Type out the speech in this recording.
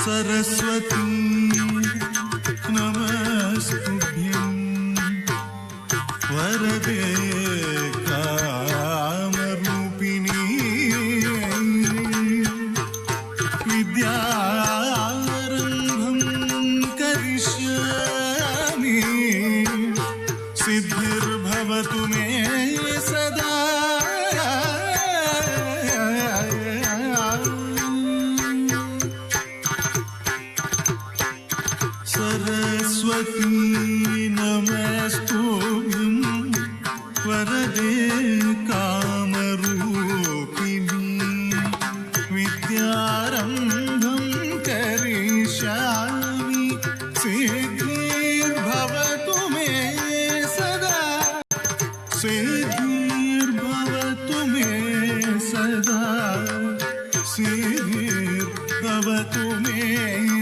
सरस्वती नमस्तुभ्यं वरदे कामरूपिणी विद्यारम्भं करिष्यामि सिद्धिर्भवतु मे सदा सरस्वती नमस्तुभ्यं वरदे कामरूपिणी विद्यारम्भं करिष्यामि सिद्धिर्भवतु मे सदा सिद्धिर्भवतु मे सदा सिद्धिर्भवतु मे